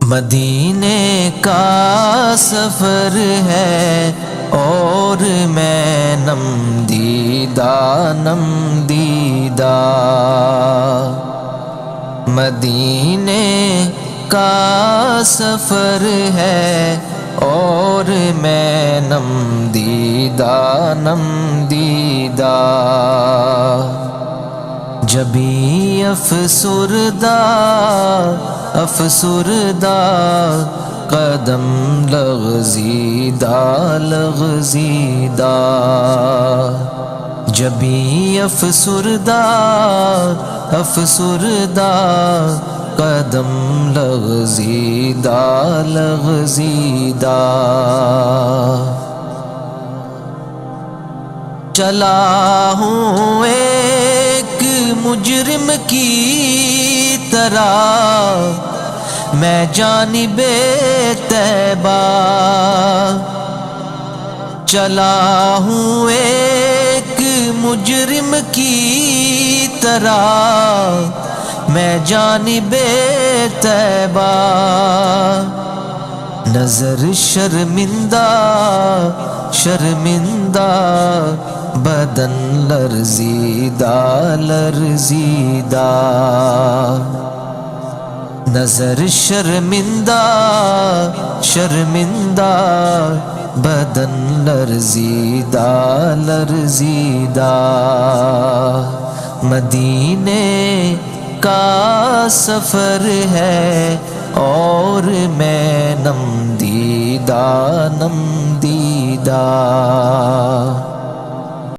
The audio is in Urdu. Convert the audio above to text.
مدینے کا سفر ہے اور میں نم دیدہ مدینے کا سفر ہے اور میں نم دیدہ جبھی افسردہ قدم لغزیدہ جبھی افسردہ قدم لغزیدہ چلا ہوں ایک مجرم کی طرح میں جانب طیبہ چلا ہوں ایک مجرم کی طرح میں جانب طیبہ نظر شرمندہ بدن لرزیدہ نظر شرمندہ بدن لرزیدہ مدینے کا سفر ہے اور میں نم دیدہ